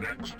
next?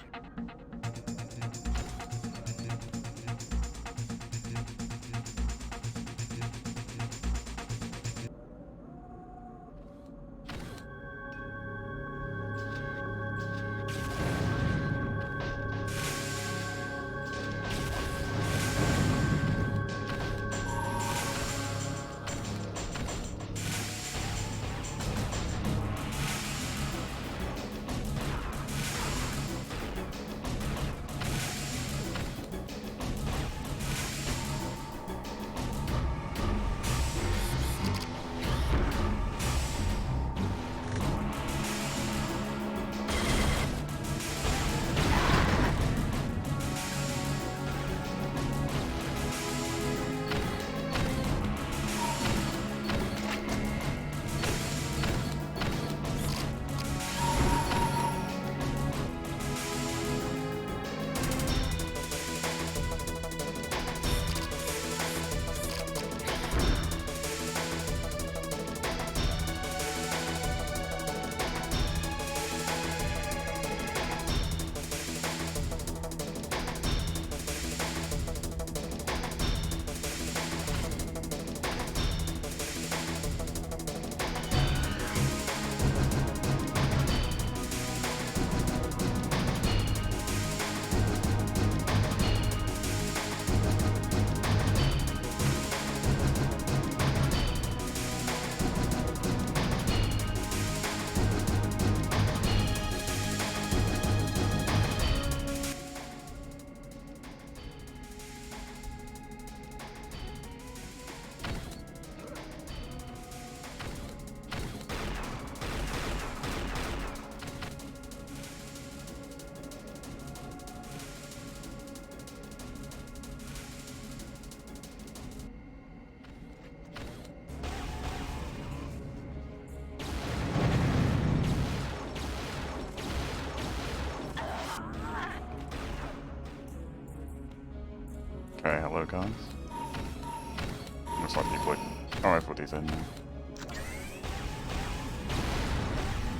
Okay, hello guys. Looks like people are... Oh, everybody's in now.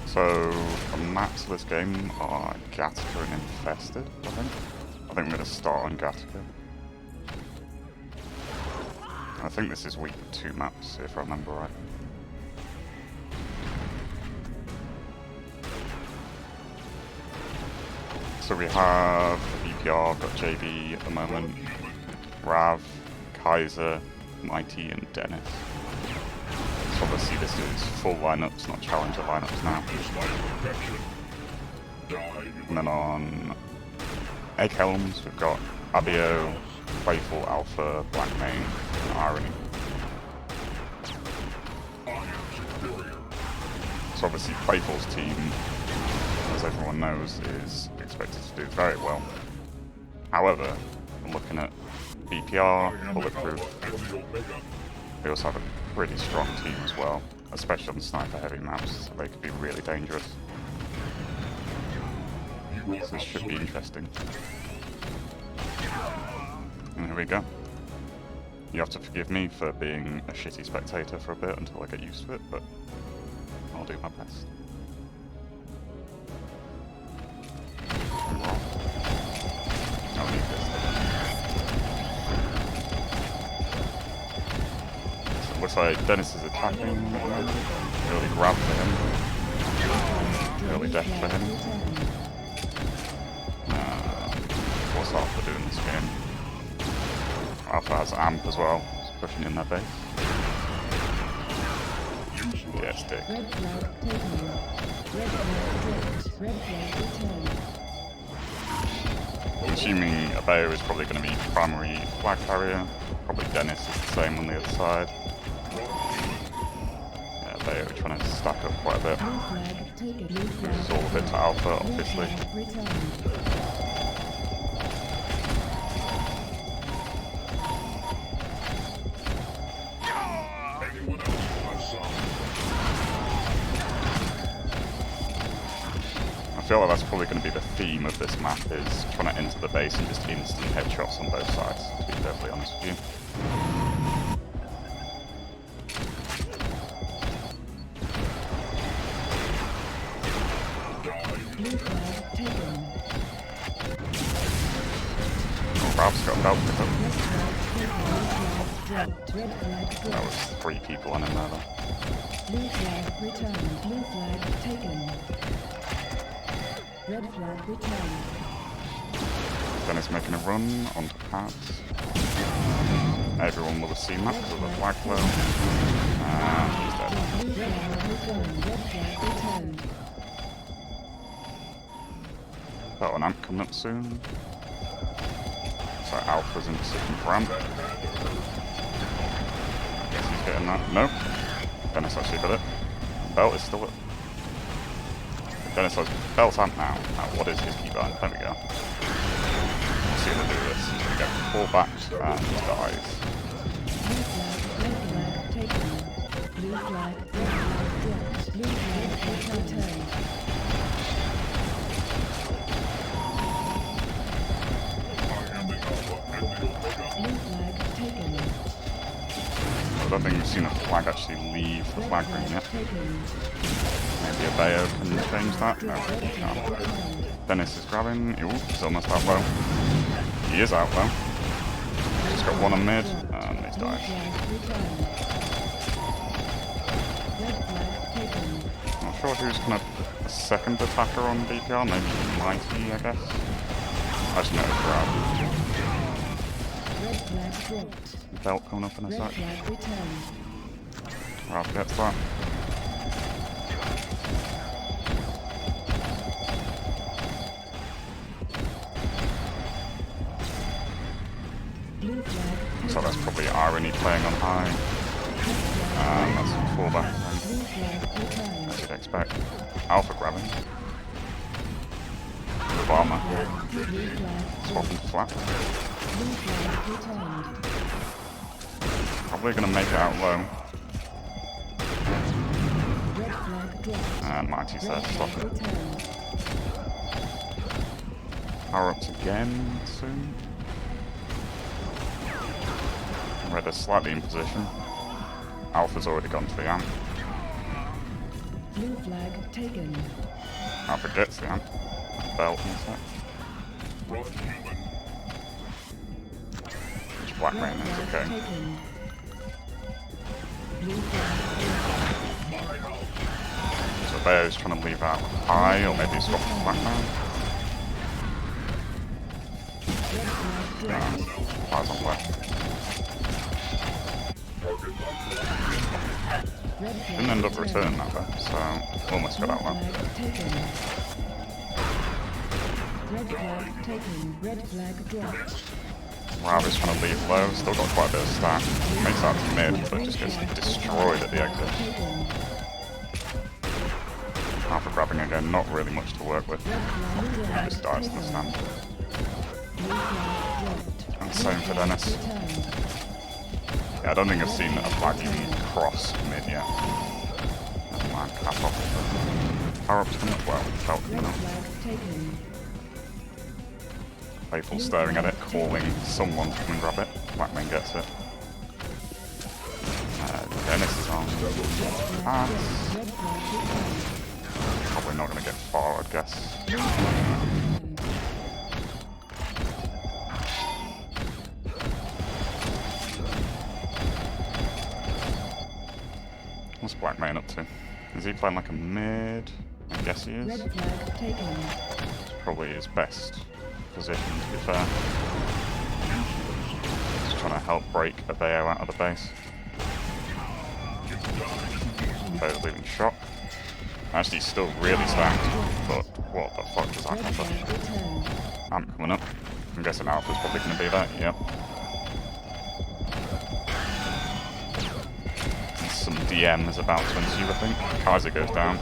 So, the maps of this game are Gattaca and Infested, I think. I think we're going to start on Gattaca. I think this is week 2 maps, if I remember right. So we have BPR, got JB at the moment, Rav, Kaiser, Mighty, and Dennis. So obviously this is full lineups, not challenger lineups now. And then on Egg Helms, we've got Abio, Playful, Alpha, Blackmane, and Irony. So obviously Playful's team, as everyone knows, is expected to do very well. However, I'm looking at BPR, Bulletproof. They also have a pretty strong team as well, especially on sniper heavy maps, so they could be really dangerous. So this should be interesting. And here we go. You have to forgive me for being a shitty spectator for a bit until I get used to it, but I'll do my best. I'll need this thing. So it looks like Dennis is attacking. Early grab for him. Early death for him. What's Alpha doing this game? Alpha has amp as well, it's pushing in their base. Yeah, stick. I'm assuming Abeo is probably going to be primary flag carrier. Probably Dennis is the same on the other side. Yeah, Abeo trying to stack up quite a bit. Loses all of it to Alpha, obviously. I feel like that's probably going to be the theme of this map, is trying to enter the base and just instant headshots on both sides, to be perfectly honest with you. Rob's got a belt pick up. That was 3 people on him there though. Blue flag returned. Blue flag taken. Red flag returned. Dennis making a run onto paths. Everyone will have seen that because of the flag flow. He's dead. Red flag returned. Red flag returned. Got an amp coming up soon. So Alpha's in position for amp. Guess he's getting that. Nope. Dennis actually got it. Belt is still it. Dennis has belt's amp now. Now what is his keybind? There we go. Let's see how to do this. He's going to get pulled back and he dies. Blue flag, red flag taken. Blue flag, red flag dropped. Blue flag returned. Blue flag taken. I don't think we've seen a flag actually leave the flag ring yet. Maybe a Bayo can change that? No. Dennis is grabbing. Ooh, he's almost out low. He is out low. Just got one on mid, and he's died. Not sure who's kind of the second attacker on DPR, maybe Mighty, I guess. I just know grab. Red flag dropped. Belt coming up in a Red sec. flag returned. Ralph gets that. Blue flag. So that's probably Irony playing on high. That's some fallback then, Blue flag returned. as you'd expect. Alpha grabbing. With armor. Blue flag. Swapping to flat. Blue flag returned. Probably going to make it out low. Red flag dropped. And Mighty says Red stop flag it. returned. Power ups again soon. Red is slightly in position. Alpha's already gone to the amp. Blue flag taken. Alpha gets the amp. Belt in a sec. Just black rain is okay. Taken. Blue flag. So Bayo's trying to leave out high, or maybe swap to black man. Red flag dropped. Flies on left. Red flag Didn't end up returned. returning that though, so almost got Blue out well. flag taken. Red flag taken. Red flag dropped. Rav trying to leave low, still got quite a bit of stack. Makes that to mid, but just gets destroyed at the exit. Taken. Alpha grabbing again, not really much to work with. Red flag Just dies in the stand. Blue flag dropped. And same for Dennis. Returned. Yeah, I don't think I've seen a flag even cross mid yet. Never mind, cap off. Power ups coming up well, belt coming Red up. flag taken. Playful staring at it, calling someone to come and grab it. Blackman gets it. Dennis is on pass. Red flag returned. Probably not going to get far, I'd guess. What's Blackman up to? Is he playing like a mid? I guess he is. Red flag taken. It's probably his best position, to be fair. Just trying to help break a Bayo out of the base. Bayo's leaving shot. Actually, he's still really stacked, but what the fuck does that Red happen? flag returned. Amp coming up. I'm guessing Alpha's probably going to be that, yep. And some DM is about to ensue, I think. Kaiser goes down.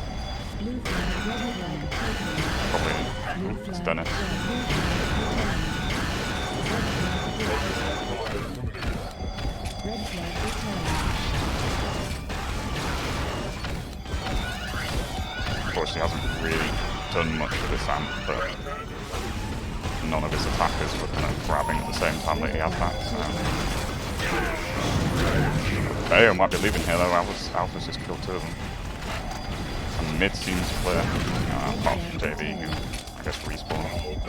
Blue flag, red flag taken. Probably Blue it's flag, Dennis. blue flag returned. Red flag returned. Of course, he hasn't really done much with this amp, but none of his attackers were kind of grabbing at the same time that he had that, so... Bayo might be leaving here though, Alpha's just killed 2 of them. And mid seems clear, apart from JV, who I guess respawned.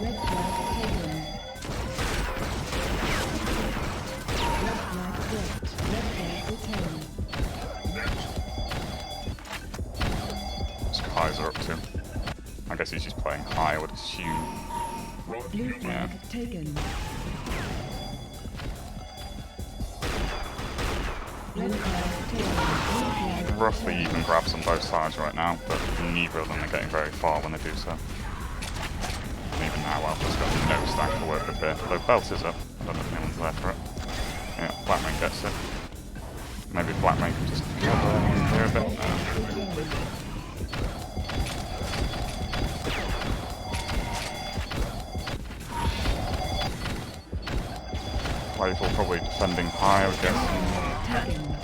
Red flag taken. Red flag dropped. Red flag retained. What's Kaiser up to? I guess he's just playing high, I would assume. Blue flag Yeah. taken. Red flag taken. Blue flag Roughly even grabs on both sides right now, but neither of them are getting very far when they do so. And even now, Alpha's got no stack to work with here. Though Belt is up. I don't know if anyone's there for it. Yeah, Blackman gets it. Maybe Blackman can just cover here a bit. Playful probably defending high, I would guess,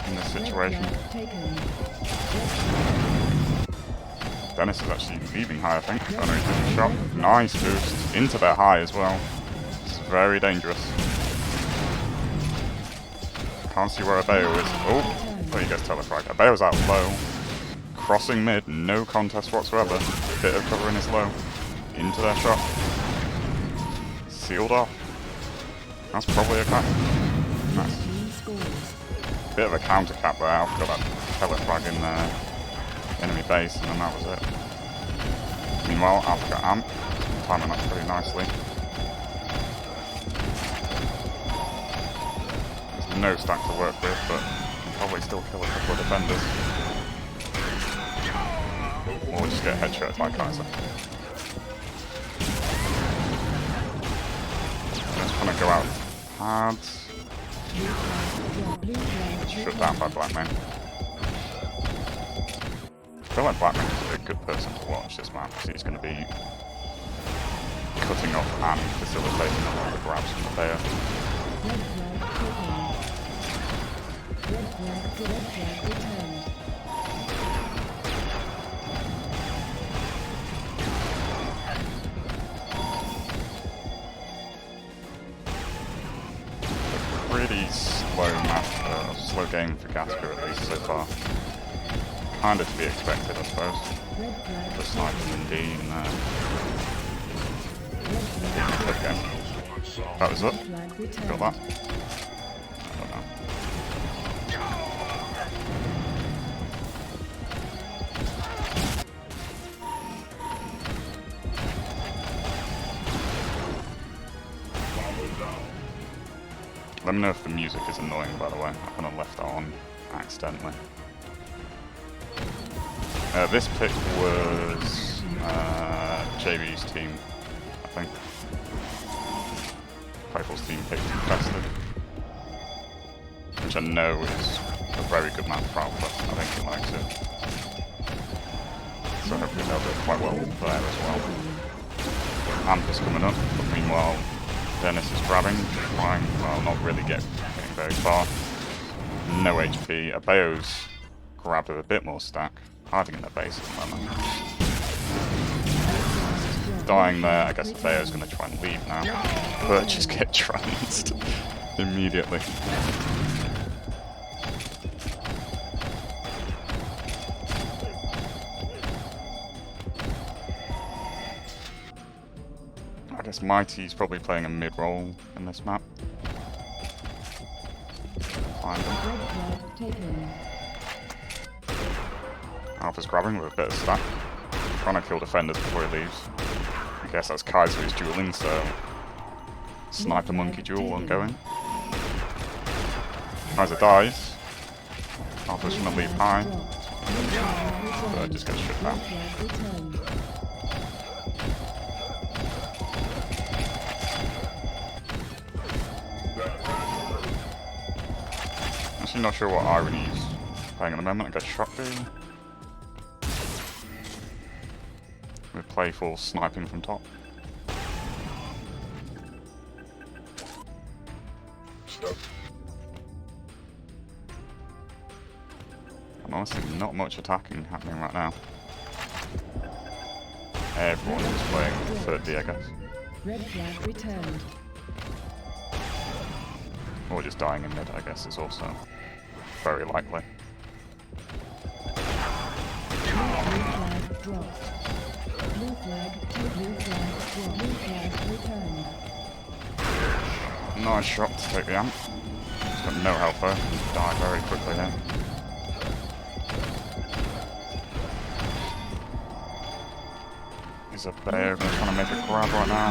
in this situation. Dennis is actually leaving high, I think. Oh no, he's getting shot. Nice boost into their high as well. It's very dangerous. Can't see where Abeo is. Oh, he gets telefrag. Abeo's out low. Crossing mid, no contest whatsoever. Bit of cover in his low. Into their shot. Sealed off. That's probably a cap. Nice. Bit of a counter cap there. I've got that telefrag in their enemy base, and then that was it. Meanwhile, Alpha got Amp. Timing that pretty nicely. There's no stack to work with, but can probably still kill a couple of defenders. Or just get headshots by Kaiser. Just trying to go out hard. Shut down by Blackman. I feel like Blackman is a good person to watch this map, because he's going to be cutting off and facilitating a lot of the grabs from the player. Pretty slow map, slow game for Gasper at least so far. Kind of to be expected, I suppose. The snipers indeed, and good game. That was up. Got that. I don't know. Let me know if the music is annoying, by the way. I kind of left that on accidentally. This pick was JB's team, I think. Playful's team picked Infested, which I know is a very good map for Alpha. I think he likes it. So hopefully they'll do quite well there as well. Amp is coming up, but meanwhile Dennis is grabbing, trying, well, not really getting very far. No HP. Abeo's grabbed with a bit more stack, hiding in the base at the moment. Dying there, I guess Abeo's going to try and leave now, but just get trounced immediately. I guess Mighty's probably playing a mid-roll in this map. Find him. Alpha's grabbing with a bit of stack. Trying to kill defenders before he leaves. I guess that's Kaiser who's dueling, so Sniper Monkey duel ongoing. Kaiser dies. Alpha's gonna leave high. But just gets shut down. Actually not sure what Irony's playing at the moment. I guess Shotgun. With Playful sniping from top. And honestly, not much attacking happening right now. Everyone is playing third D, I guess. Red flag returned. Or just dying in mid, I guess, is also very likely. Blue flag dropped. Blue flag, take blue flag, drop. Blue flag returned. Nice shot to take the amp. He's got no health though. Die very quickly here. Is a bear trying to make a grab right now?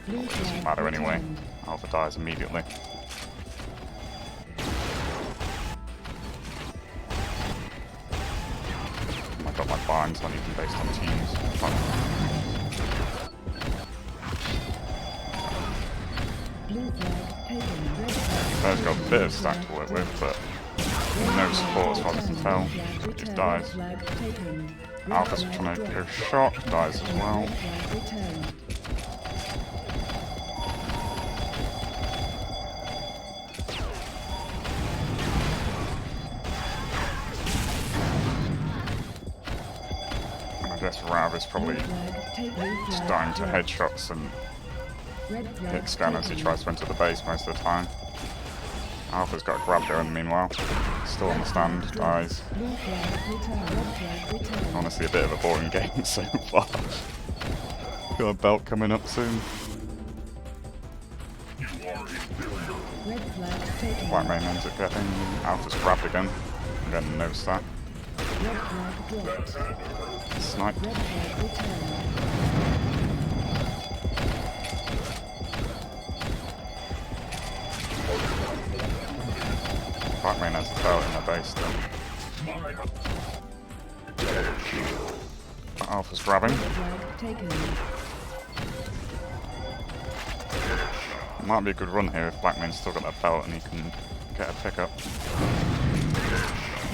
Doesn't matter anyway. Alpha dies immediately. I got my binds not even based on teams. Bear's got a bit of stack to work with, but no support as far as I can tell. So he just dies. Alpha's trying to go shot, dies as well. I guess Rav is probably just dying to headshots and hit scan as he tries to enter the base most of the time. Alpha's got a grab going meanwhile. Still on the stand, dies. Honestly, a bit of a boring game so far. Got a belt coming up soon. Black main ends up getting. Alpha's grabbed again. Again, no stack. Snipe. Black main has the belt in the base still. Alpha's grabbing. Might be a good run here if Black main's still got that belt and he can get a pickup.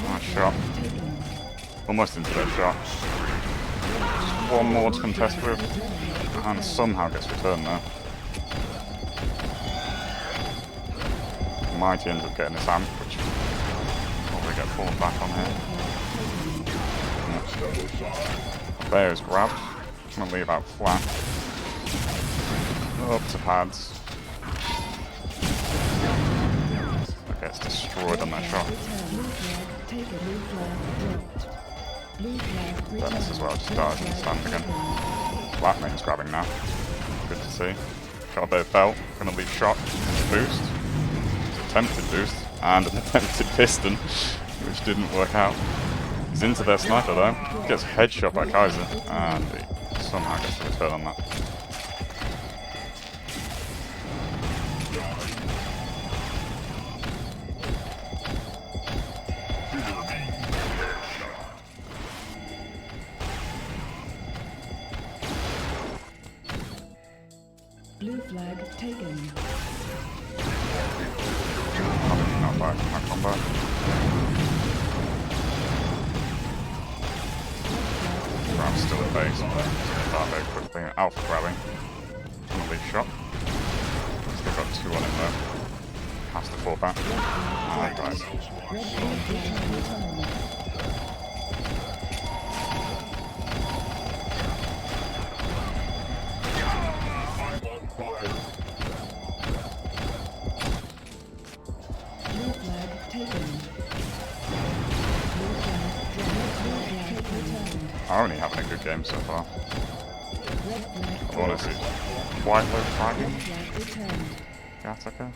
Nice shot. Almost into their shot. Just one more to contest with. And somehow gets returned there. Mighty ends up getting this amp, which probably get pulled back on here. Bear is grabbed. Gonna leave out flat. Up to pads. That gets destroyed on that shot. Dennis as well just dies in the stand again. Black main's grabbing now. Good to see. Got a bit of belt. Gonna leave shot. Boost. Attempted boost. And an attempted piston, which didn't work out. He's into their sniper though. Gets headshot by Kaiser. And he somehow gets the return on that. Blue flag taken. Not back from that combo. Ram's still at base, but start very quickly. Alpha grabbing. Gonna leave shot. Still got two on him though. Has to fall back. Ah, guys. I'm only having a good game so far. Honestly, quite low fragging. Gattaca.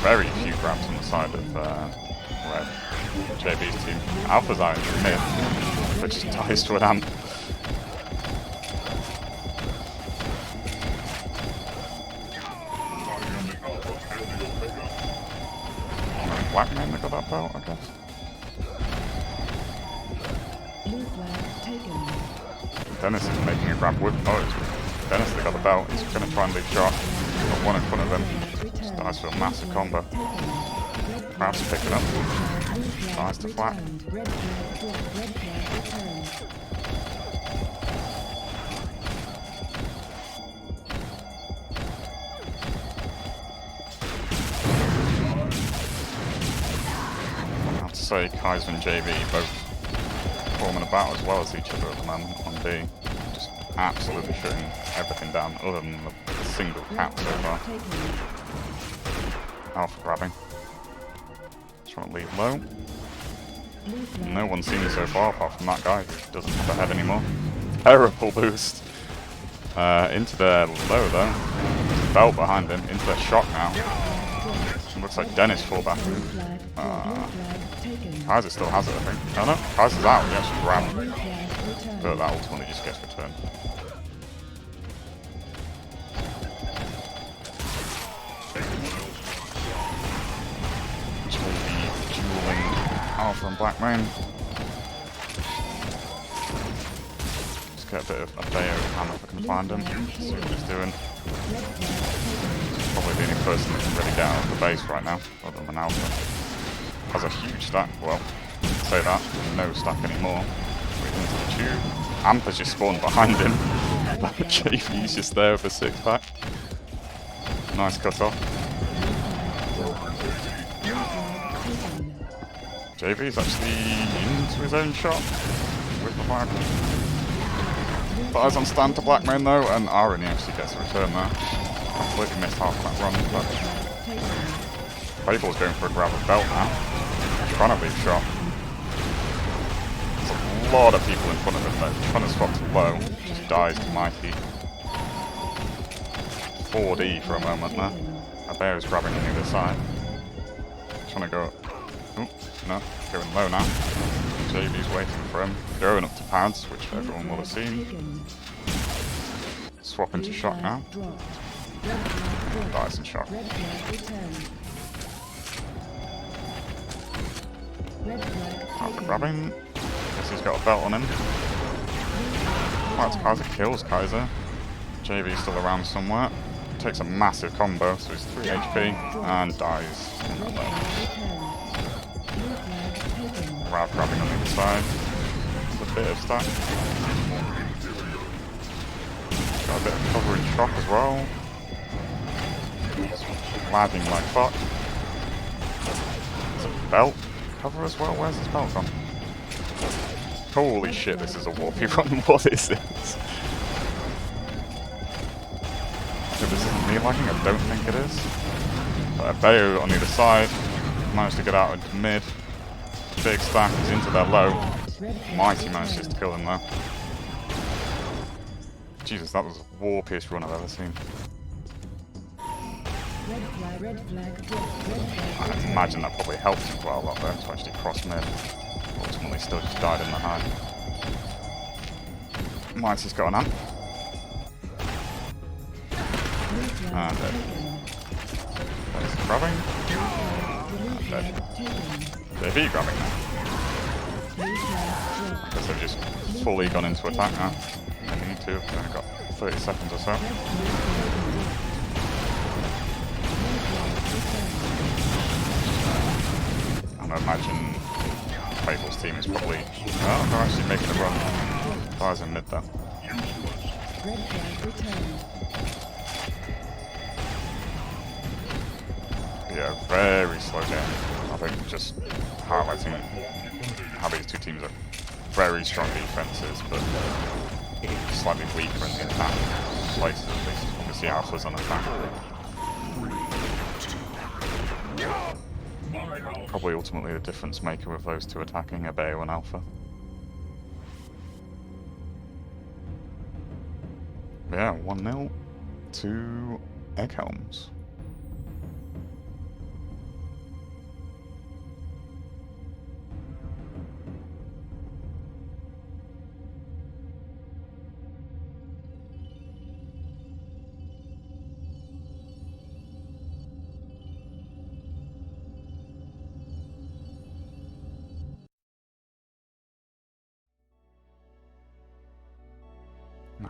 Very few grabs on the side of Red. JB's team. Alpha's out in mid, but just dies to an amp. Black man that got that belt, I guess. Blue flag taken. Dennis is making a grab with. Oh, it's Dennis that got the belt. He's going to try and leave shot. Got one in front of him. Just dies for a massive combo. Perhaps pick it up. Dies to flat. Say Kaiser and JB both forming a battle as well as each other at the moment on B. Just absolutely shutting everything down other than the single cap so far. Alpha grabbing. Trying to leave low. Blue flag. No one's seen it so far apart from that guy who doesn't have a head anymore. Terrible boost. Into their low though. Belt behind him. Into their shock now. It looks like Dennis fallback. Blue flag. Blue flag taken. Kaiser still has it, I think. Oh no, Kaiser's out. He actually grabbed. Blue flag returned. But that ultimately just gets returned. JB dueling Alpha and Black Rain. Just get a bit of a Bayo hammer if I can find him. See what he's doing. Red flag taken. Probably the only person that can really get out of the base right now, other than Alpha. Has a huge stack. Well, say that. No stack anymore. Wait into the tube. Ampa's just spawned behind him. JB's just there with a 6-pack. Nice cut off. JB's actually into his own shot with the flag. Fires on stand to Blackmain though, and Irony actually gets a return there. Completely missed half of that run, but Fable's going for a grab of belt now. Trying to leave shot. There's a lot of people in front of him though. Trying to swap to low, just dies to Mikey. 4D for a moment there. Abeo's grabbing on the other side. Trying to go. Oh, no, going low now. JB's waiting for him. Going up to pads, which everyone will have seen. Swap into shock now. Dies in shock. Red flag returned. Red flag Alpha taken. grabbing. Guess he's got a belt on him. Right, Kaiser kills Kaiser. JB's still around somewhere. Takes a massive combo, so he's 3 HP and dies in that low. Blue flag taken. Rav grabbing on the other side. There's a bit of stack. Got a bit of cover in shock as well. Lagging like fuck. There's a belt cover as well. Where's his belt gone? Holy shit, this is a warpy run. What is this? If this isn't me lagging, I don't think it is. But Bayo on the other side managed to get out into mid. Big stack is into their low. Mighty manages to kill him though. Jesus, that was the warpiest run I've ever seen. Red flag dropped. Red flag I imagine that probably helped him quite a lot there to actually cross mid. Ultimately still just died in the high. Mighty's got an amp. blue flag And taken. there's grabbing. Blue And dead. flag taken. JB grabbing now. Blue flag dropped. Because they've just fully gone into attack now. They need to. They've only got 30 seconds or so. Red flag taken. Blue flag returned. And I imagine Fable's team is probably... Oh, they're actually making a run. Fires in mid though. Red flag returned. Yeah, very slow game. I think just highlighting how these two teams are very strong defenses, but slightly weaker in the attack places at least. Obviously Alpha's on attack. Probably ultimately the difference maker with those two attacking, Bayo and Alpha. Yeah, 1-0 to Helms.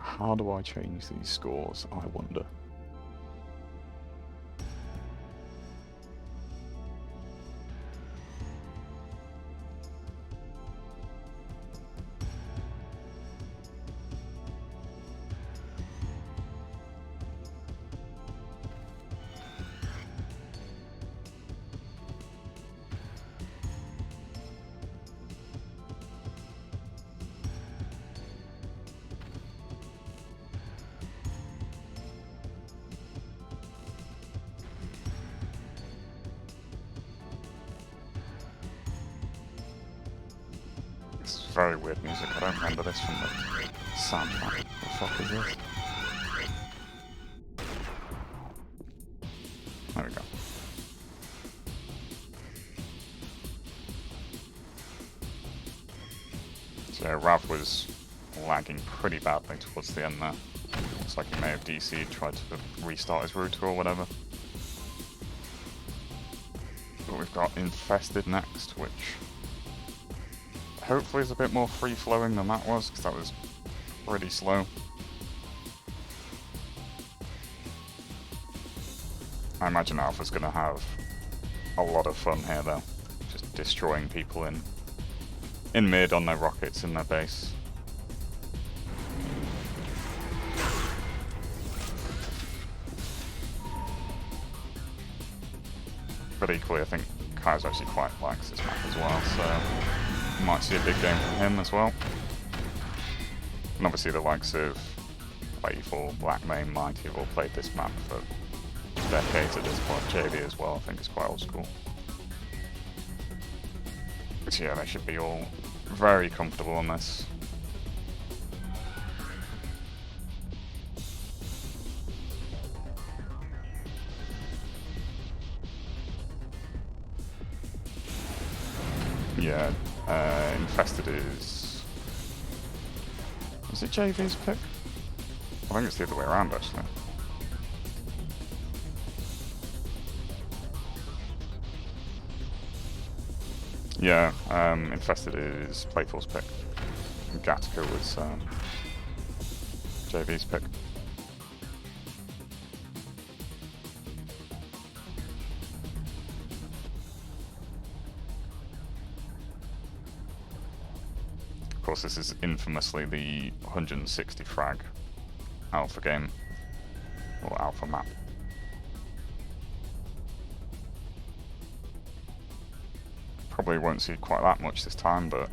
How do I change these scores, I wonder? very weird music. I don't remember this from the soundtrack. What the fuck is this? There we go. So Rav was lagging pretty badly towards the end there. Looks like he may have DC'd, tried to restart his router or whatever. But we've got Infested next, which hopefully is a bit more free-flowing than that was, because that was pretty slow. I imagine Alpha's going to have a lot of fun here though, just destroying people in mid on their rockets in their base. But equally, I think Kai's actually quite likes this map as well, so you might see a big game from him as well. And obviously the likes of Playful, Blackmane, Mighty have all played this map for decades at this point. JV as well, I think it's quite old school. But yeah, they should be all very comfortable on this. Yeah, Infested is it JV's pick? I think it's the other way around actually. Yeah, Infested is Playful's pick. And Gattaca was JV's pick. Of course, this is infamously the 160 frag alpha game, or alpha map. Probably won't see quite that much this time, but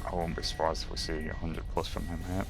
I won't be surprised if we see 100 plus from him here.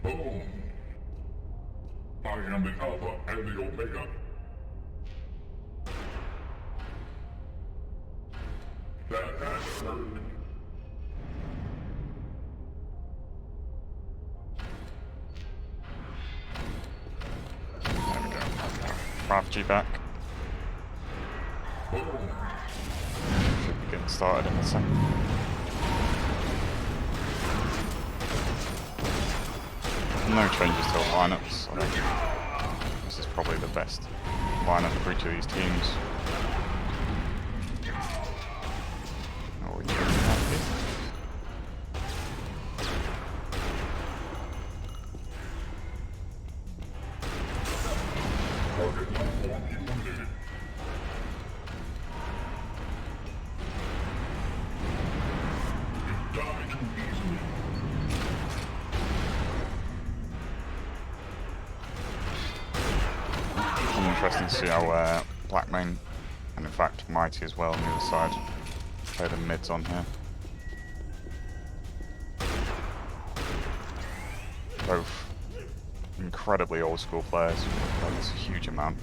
Boom! I am the Alpha and the Omega. That has heard. There we go. Ravagy back. Boom! Should be getting started in a second. No changes to the lineups. I think this is probably the best lineup for each of these teams. Oh, you're happy. Target platform eliminated. You die too easily. Interesting to see how Blackmane, and in fact Mighty as well on the other side, play the mids on here. Both incredibly old school players, that's a huge amount.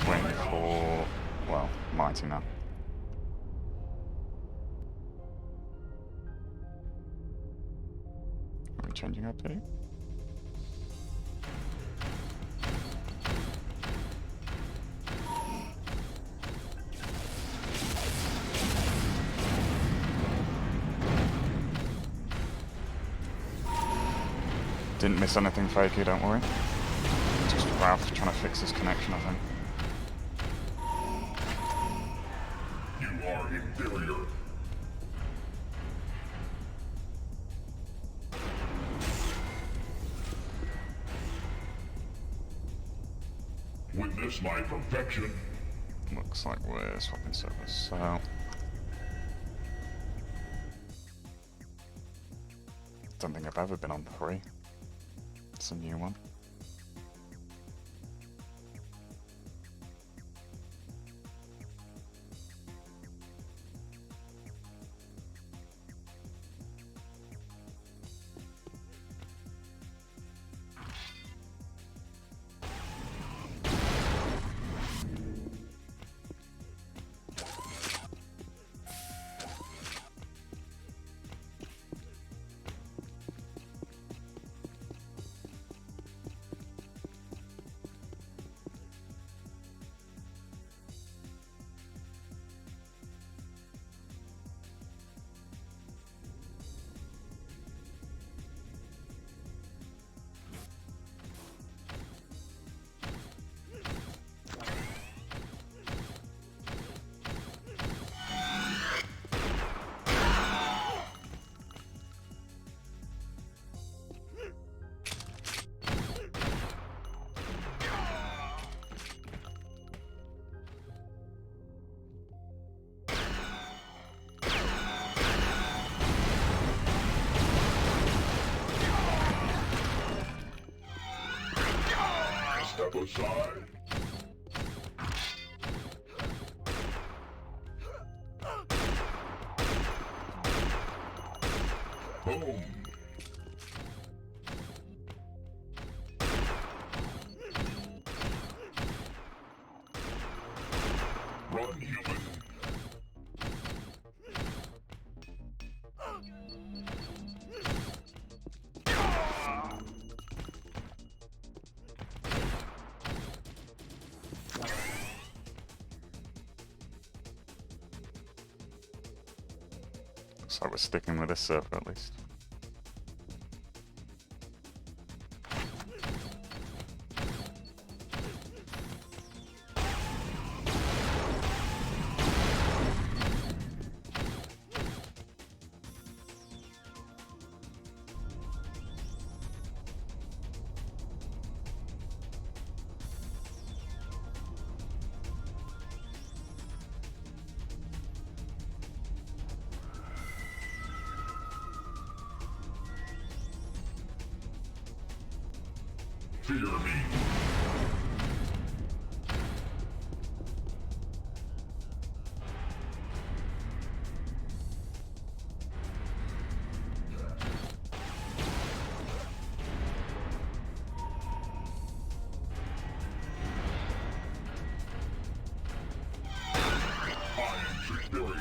Waiting for, well, Mighty now. Are we changing up here? Didn't miss anything fakey, don't worry. Just Ralph trying to fix his connection, I think. You are inferior. Witness my perfection. Looks like we're swapping servers, so... Don't think I've ever been on 3. It's a new one. Step aside. Boom. Run, human. Looks like we're sticking with this server at least. Fear me. I am superior.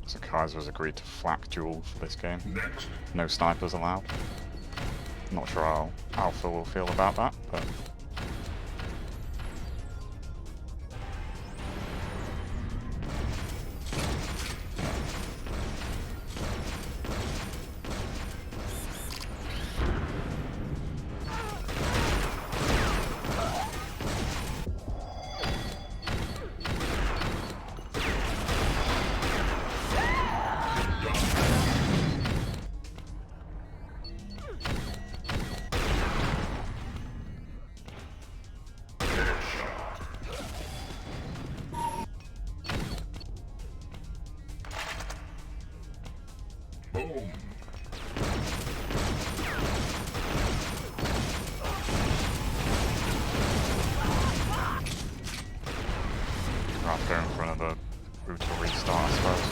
So Kaiser's agreed to flak duel for this game. Next. No snipers allowed. Not sure how Alpha will feel about that, but... Boom. Right, going for another brutal restart, I suppose.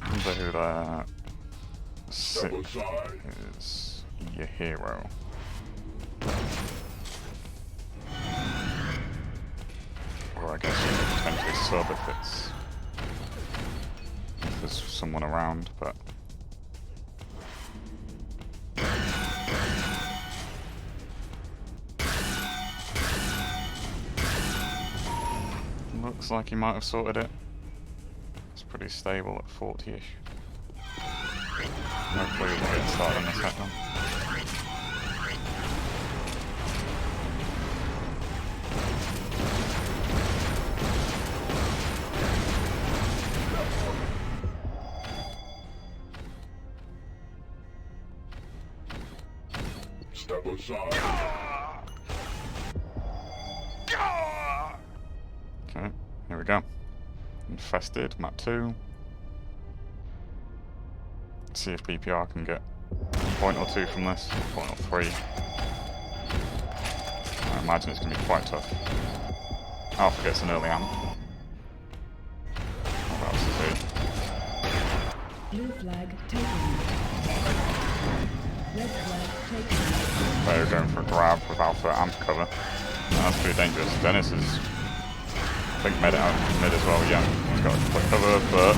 Remember who that Step aside. is your hero. Or I guess you could potentially sub if there's someone around, but Looks like he might have sorted it. It's pretty stable at 40-ish. Hopefully we'll get started on this second. Step aside. Okay, here we go. Infested, map 2. Let's see if BPR can get a point or 2 from this, a point or 3. I imagine it's going to be quite tough. Alpha gets an early amp. What else is he? Blue flag taken. Red flag taken. They're going for a grab with Alpha amp cover. That's pretty dangerous. Dennis is, I think, mid out mid as well. Yeah, he's got a quick cover, but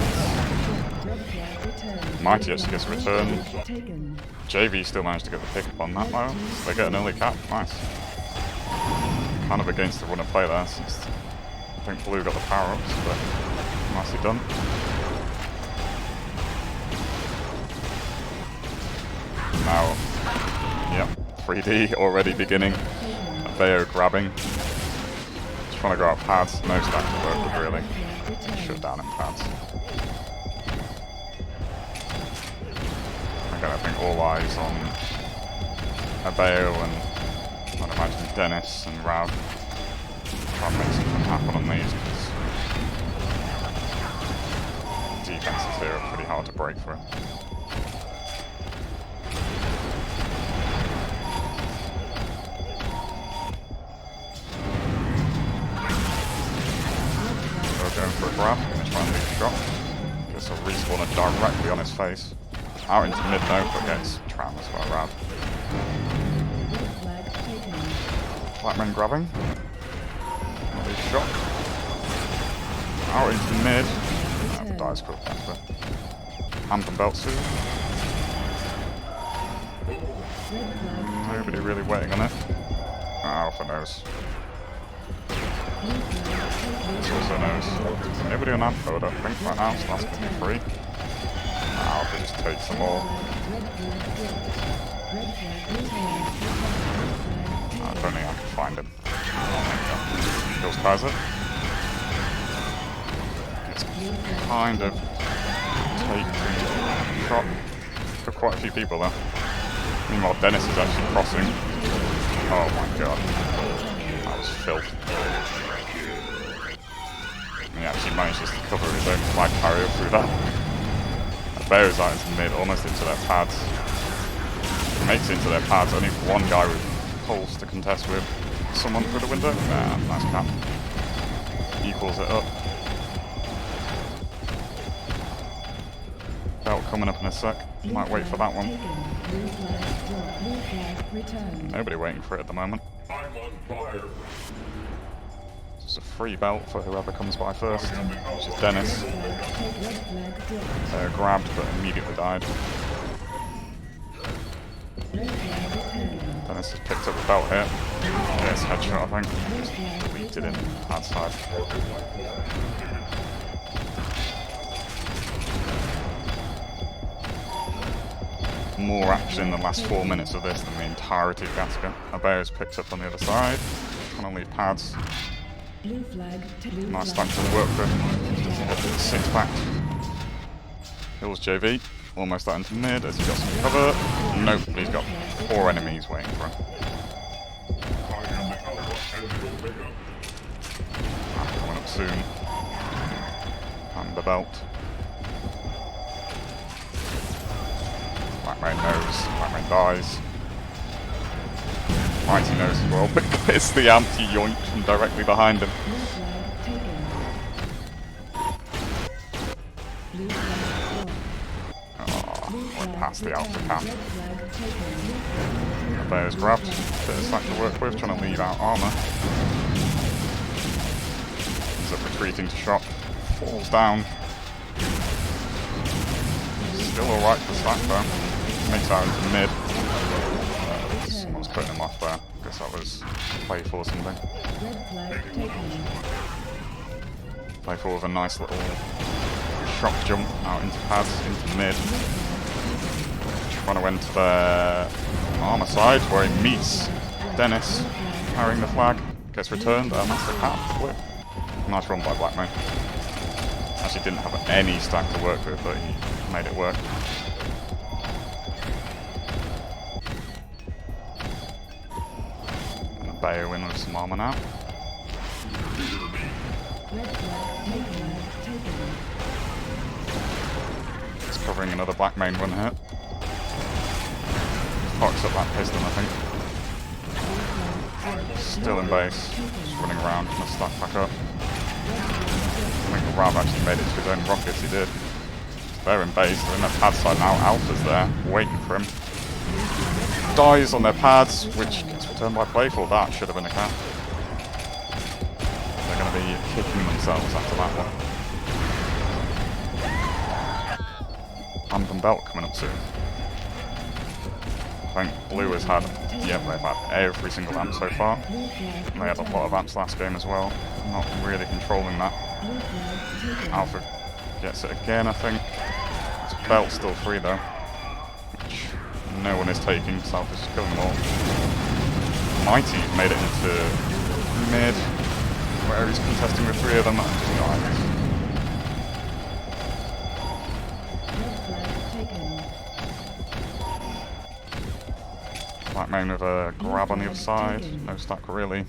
Red flag returned. Mighty actually gets a return. Taken. JV still managed to get the pick up on that though. They get an early cap. Nice. Kind of against the run of play there, since I think Blue got the power ups, but nicely done. Now, yep, 3D already beginning. Bayo grabbing. Just trying to go out pads. No stack to work with really. Shut down in pads. Again, I think all eyes on Bayo and I'd imagine Dennis and Rav. Try and make something happen on these because defenses here are pretty hard to break through. Going for a grab, gonna try and lead the shot. Gets a respawner directly on his face. Out into mid though, but gets trammed as well, Rav. Blackman grabbing. Another shot. Out into mid. The dice quick after. Amp and Beltsu. Nobody really waiting on it. Alpha knows. This also knows. Nobody on amp code, I think, right now, so that's going to be free. Alpha just takes them all. I don't think I can find him. Kills Kaiser. It's kind of taken shot for quite a few people though. Meanwhile, Dennis is actually crossing. Oh my god. That was filth. He actually manages to cover his own flag carrier through that. Bayo's out into mid, almost into their pads. Makes it into their pads, only one guy with holes to contest with. Someone through the window. Nice cap. Equals it up. Belt coming up in a sec. Might wait for that one. Nobody waiting for it at the moment. I'm on fire. It's a free belt for whoever comes by first, which is Dennis. Grabbed but immediately died. Dennis has picked up the belt here. Yes, headshot I think. Just deleted in outside. More action in the last 4 minutes of this than the entirety of Gattaca. Abeo's picked up on the other side. Trying to lead pads. Nice stack to work with. Doesn't get to the 6-pack. Hills JV. Almost out into mid as he got some cover. Nope, he's got 4 enemies waiting for him. Coming up soon. And the belt. Blackman knows. Blackman dies. Mighty knows as well, but it's the anti-yoink from directly behind him. Went past the alpha cap. The bear's grabbed. Bit of slack to work with, trying to leave out armor. Ends up retreating to shot. Falls down. Still alright for slack though. Makes out into mid. Someone's cutting him off there. I guess that was playful or something. Playful with a nice little shock jump out into pads, into mid. Trying to enter the armor side where he meets Dennis, carrying the flag. Gets returned, and that's the cap. Flip. Nice run by Blackman. Actually didn't have any stack to work with, but he made it work. And a Bayo in with some armor now. It's covering another black main run here. Fox up that piston, I think. Still in base. Just running around, gonna stack back up. I think Rav actually made it to his own rockets, he did. They're in base, they're in their pad side now. Alpha's there, waiting for him. Dies on their pads, which gets returned by Playful. That should have been a cap. They're going to be kicking themselves after that one. Anthem belt coming up soon. I think Blue has had, yeah, they've had every single amp so far. And they had a lot of amps last game as well. Not really controlling that. Alpha gets it again, I think. His belt's still free though, which no one is taking, so Alpha's just killing them all. Mighty made it into mid, where he's contesting with 3 of them and just dies. Black main with a grab on the other side, no stack really.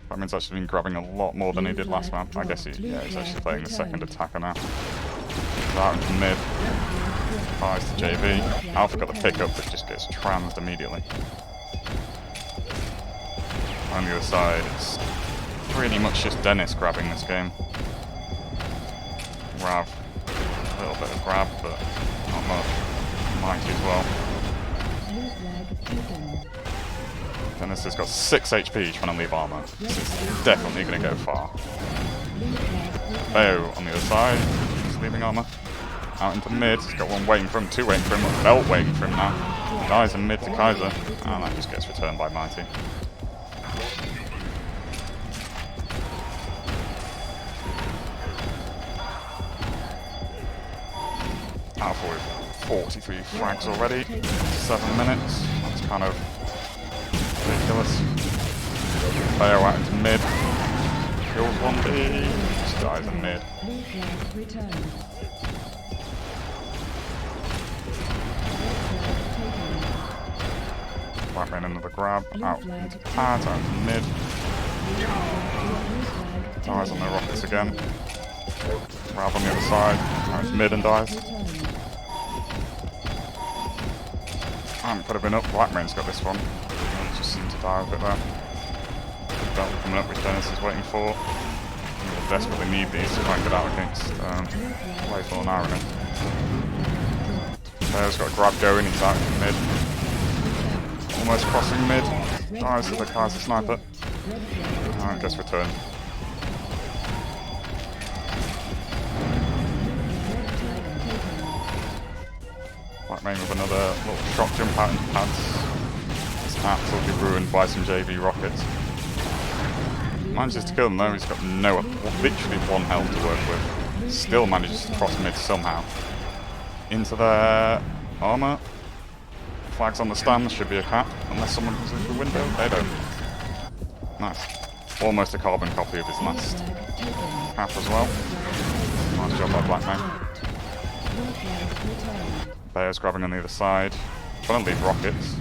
Blackman's actually been grabbing a lot more than he did last map. I guess he's actually playing the second attacker now. Out into mid, fires to JV. Alpha got the pickup, but just gets transed immediately. On the other side, it's pretty much just Dennis grabbing this game. Rav, a little bit of grab, but not much. Mighty as well. Dennis has got 6 HP trying to leave armor. This is definitely going to go far. Bayo on the other side, he's leaving armor. Out into mid, he's got 1 waiting for him, 2 waiting for him, a belt waiting for him now. Dies in mid to Kaiser, and that just gets returned by Mighty. Alpha with 43 frags already, 7 minutes. That's kind of ridiculous. Bayo out into mid. Kills 1B. Just dies in mid. Black main another grab. Out into pads, out into mid. Dies on their rockets again. Rav on the other side. Out into mid and dies. Could have been up. Blackman's got this one. He just seemed to die a bit there. Belt coming up, which Dennis is waiting for. He will desperately need these to try and get out against Playful and Aaron. Bayo's got a grab going, he's out in mid. Almost crossing mid. Dies to the Kaiser sniper. And gets returned. Black main with another little shock jump out into pads. It's absolutely ruined by some JV rockets. Manages to kill them though, he's got literally 1 health to work with. Still manages to cross mid somehow. Into their armor. Flags on the stand, should be a cap, unless someone comes in the window. They don't. Nice. Almost a carbon copy of his last cap as well. Nice job by Black main. Bayo's grabbing on the other side. Trying to leave rockets.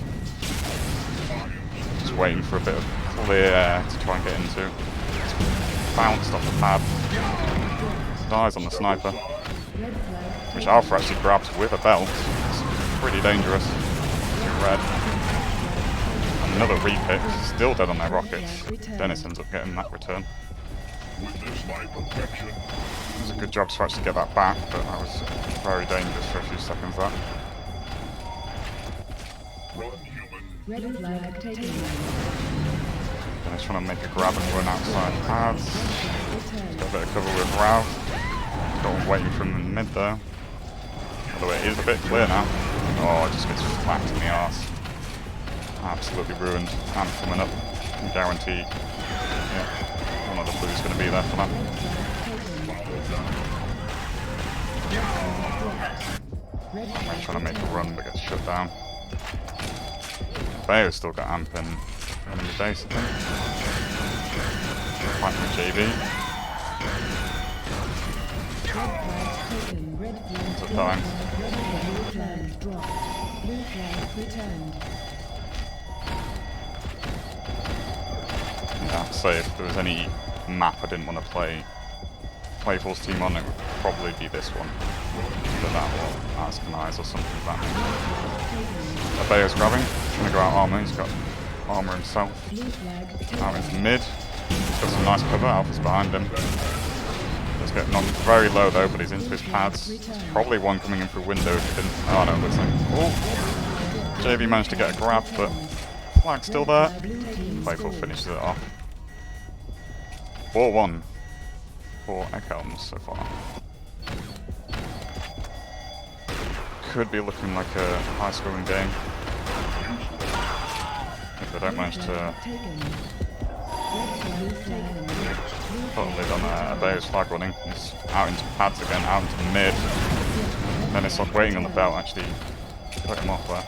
Just waiting for a bit of clear air to try and get into. Bounced off the pad. Dies on the sniper. Which Alpha actually grabs with a belt. It's pretty dangerous. Red. Another repick. Still dead on their rockets. Dennis ends up getting that return. It was a good job to actually get that back, but that was very dangerous for a few seconds that. Red flag taken. Dennis trying to make a grab and run outside pads. He's got a bit of cover with Ralph. Got one waiting from the mid there. Although it is a bit clear now. Oh, it just gets flapped in the arse. Absolutely ruined. And coming up. Guaranteed. Yeah, one of the blues going to be there for that. Red flag Trying to make a returned. run, but gets shut down. Bayo's still got amp in enemy base, I think. Fighting with JV. Red flag taken. Red flag It's a dropped. time. Red flag dropped. Blue flag returned. Yeah, I'd say if there was any map I didn't want to play Playful's team on, it would probably be this one. Either that or Ascanize or something like that. Bayo's grabbing, trying to go out armor, he's got armor himself. Blue flag Out taken. into mid, he's got some nice cover, Alpha's behind him. Just getting knocked very low though, but he's into his pads. There's probably one coming in through window if he didn't. Oh no, it looks like. Oh! JV managed to get a grab, but flag's still there. Playful finishes it off. 4-1 for Helms so far. Could be looking like a high scoring game if they don't manage to Taken. Red flag taken. put a lid on Bayo's flag running. He's out into pads again, out into mid. Then it's like waiting on the belt actually put him off there.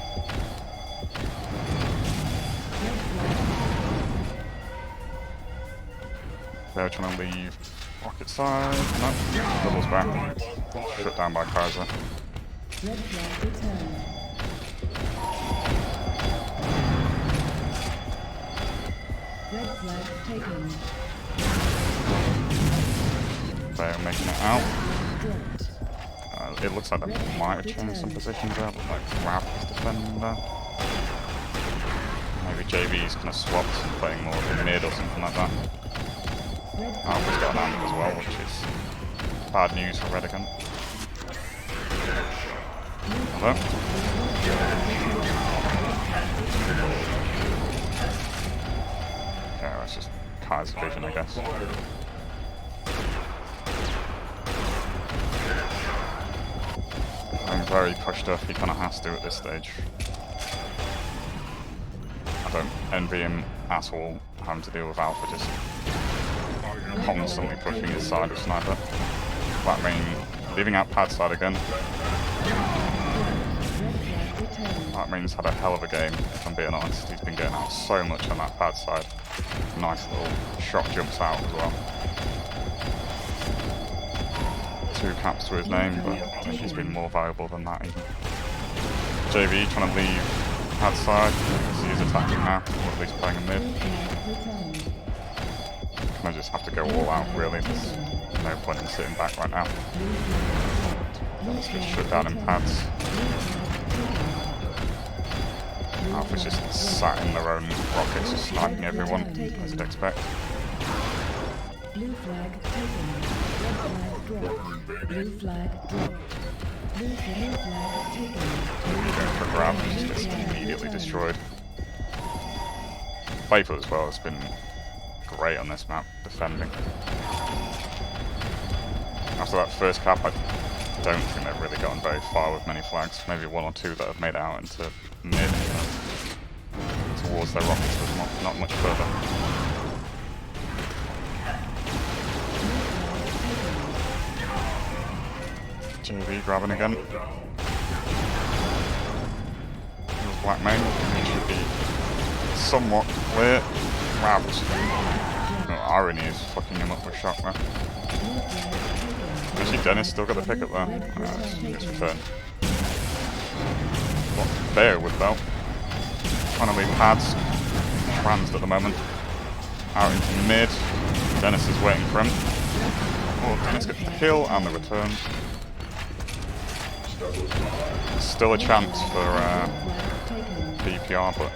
They're trying to leave rocket side. No, doubles back. Shut down by Kaiser. Red flag returned. Red flag taken. They're making it out. Dropped. It looks like they might have changed some positions there, but like Rab is defending there. Maybe JV's kind of swapped and playing more in mid or something like that. Red Alpha's got an amp as well, which is bad news for Redicant. Hello? Yeah, that's just Kai's vision, I guess. I'm very pushed off, he kind of has to at this stage. I don't envy him at all having to deal with Alpha just constantly pushing his side of Sniper. Black main leaving out pad side again. Black main's had a hell of a game, if I'm being honest. He's been getting out so much on that pad side. Nice little shot jumps out as well. 2 caps to his name, but I think he's been more valuable than that even. JV trying to leave pad side. He's attacking now, or at least playing in mid. I just have to go all out really, there's no point in sitting back right now. Let's get shut down in pads. Alpha's just sat in their own rockets, just sniping everyone, as you'd expect. Blue flag taken. Red flag dropped. Blue flag dropped. Blue flag taken. Going for a grab, just gets immediately destroyed. Playful as well has been great on this map, defending. After that first cap, I don't think they've really gotten very far with many flags. Maybe 1 or 2 that have made it out into mid, towards their rockets, but not much further. JV grabbing again. There's Black Main, he should be somewhat clear. Wow, no, irony is fucking him up with shock there. Actually, Dennis still got the pickup there. It's returned. Bayo with belt. Trying to leave pads. Transed at the moment. Out into mid. Dennis is waiting for him. Oh, Dennis gets the kill and the return. Still a chance for BPR, but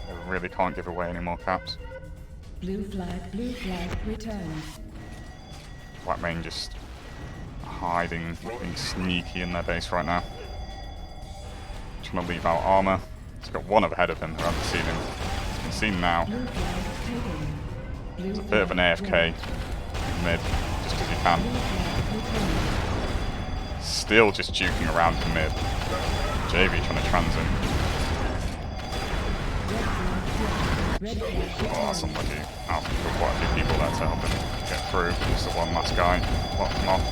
they really can't give away any more caps. Blue flag returned. Black main just hiding, being sneaky in their base right now. Trying to leave out armor. He's got 1 ahead of him who hasn't seen him. He's been seen now. Blue flag taken. It's a bit of an AFK mid, just as he can. Still just juking around in mid. JV trying to trans him. Red flag Oh, that's unlucky. I've got quite a few people there to help him. get through. Just the one last guy. Locked him off.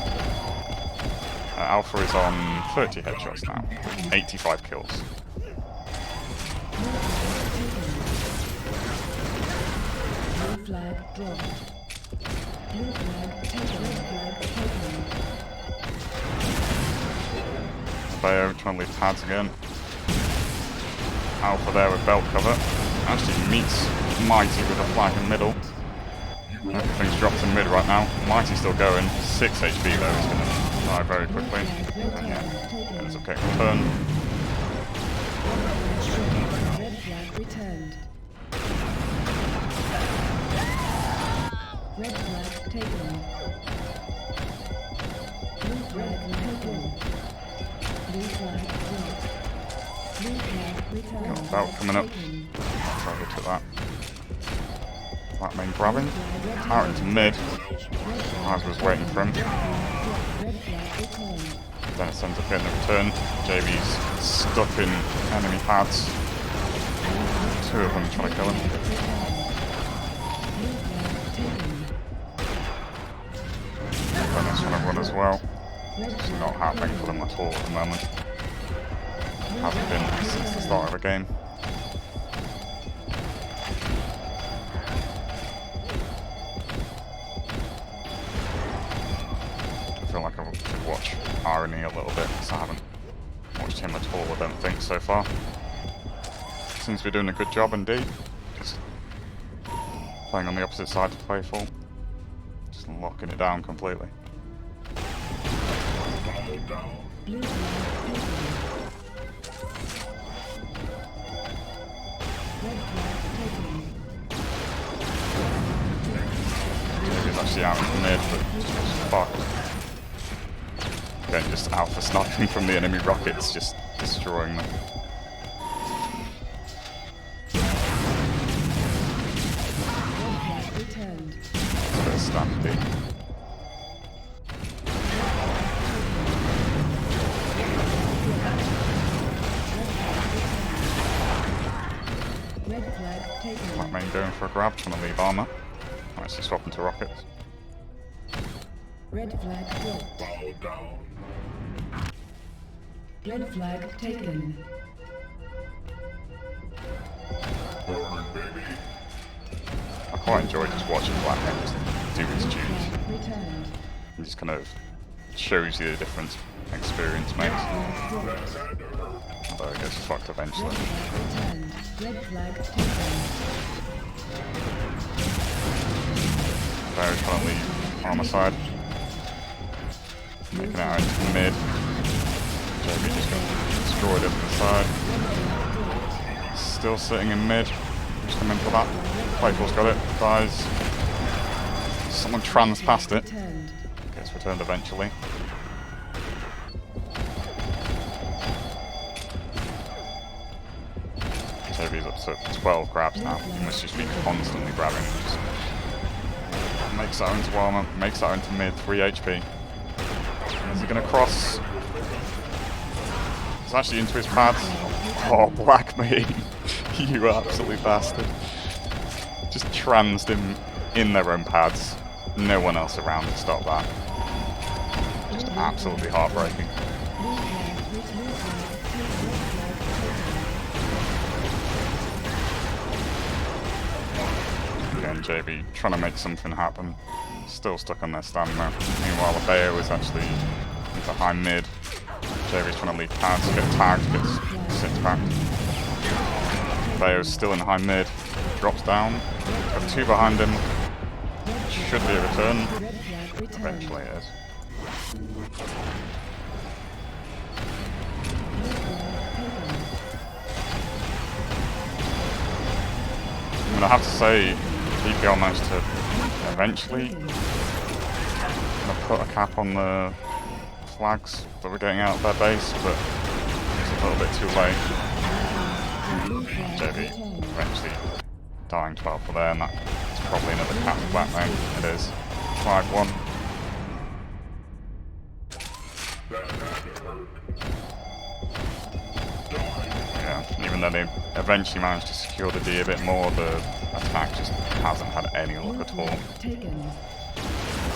Alpha is on 30 headshots now. 85 kills. Blue flag dropped. Blue flag taken. Red flag taken. Bayo trying to leave pads again. Alpha there with belt cover. Actually meets Mighty with a flag in middle. Everything's dropped in mid right now. Mighty's still going. 6 HP though. He's going to die very quickly. And yeah, ends up getting returned. Red flag returned. Red flag taken. Blue flag taken. Blue flag dropped. Blue flag returned. Belt coming up. Try to hit that. Black main grabbing. Out into mid. As was waiting for him. Red flag returned. Dennis ends up getting the return. JB's stuck in enemy pads. 2 of them trying to kill him. Dennis trying to run as well. It's not happening for them at all at the moment. Hasn't been since the start of the game. I feel like I should watch Irony a little bit, because I haven't watched him at all, I don't think, so far. Seems to be doing a good job indeed. Just playing on the opposite side to play for. Just locking it down completely. Blue flag taken. Red flag taken. He's actually out in mid, but just fucked. Again, just alpha sniping from the enemy rockets, just destroying them. Red flag returned. It's a bit of stampede. Red flag taken. Black main going for a grab, trying to leave armor. Actually swapping to rockets. Red flag dropped. Bow down. Red flag taken. Burn, baby. I quite enjoy just watching Black main just do his tunes. Flag returned. It just kind of shows you the difference experience makes. Flag dropped. Although it gets fucked eventually. Red flag returned. Red flag taken. Very trying to leave armor side. Making it out into mid. JB just got destroyed up the side. Still sitting in mid. Just come in for that. Playful's got it. Dies. Someone trans past it. Returned. Gets returned eventually. JB's up to 12 grabs now. He must just be constantly grabbing. Just makes that into armor. Makes that into mid. 3 HP. Is he going to cross? It's actually into his pads. Oh, Black Main. You absolute bastard. Just transed him in their own pads. No one else around to stop that. Just absolutely heartbreaking. Again, JB trying to make something happen. Still stuck on their stand though. Meanwhile, Bayo is actually behind mid. JB's trying to leave pads, get tagged, gets sent back. Bayo's still in high mid, drops down. Got 2 behind him. Should be a return. Eventually it is. I mean, I have to say, PPL managed to eventually put a cap on the flags that were getting out of their base, but it's a little bit too late. JB eventually dying 12 for there, and that's probably another cap for Black Main. It is. Flag 1. Yeah, even though they eventually managed to secure the D a bit more, the attack just hasn't had any luck at all. Taken.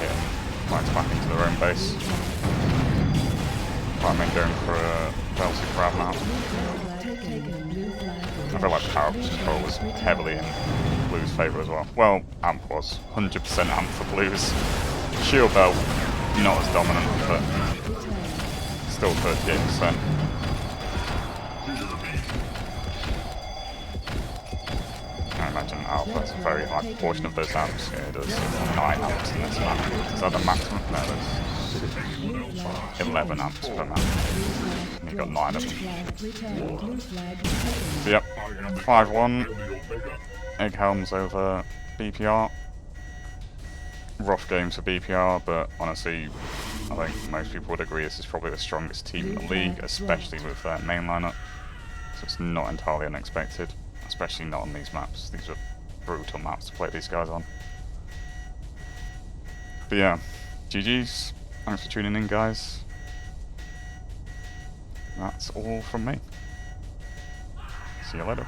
hitting flags back into their own base. But I'm going for a Velcy grab now. I feel like power control was heavily in Blue's favour as well. Well, Amp was 100% Amp for Blues. Shield Belt, not as dominant, but still 38%. I imagine Alpha's a very high proportion of those amps. Yeah, there's 9 amps in this map. Is that the maximum? No, there's 11 amps per map. And you've got 9 of them. So yep, 5-1. Egg Helms over BPR. Rough games for BPR, but honestly, I think most people would agree this is probably the strongest team in the league, especially with their main lineup. So it's not entirely unexpected, especially not on these maps. These are brutal maps to play these guys on. But yeah, GG's. Thanks for tuning in, guys. That's all from me. See you later.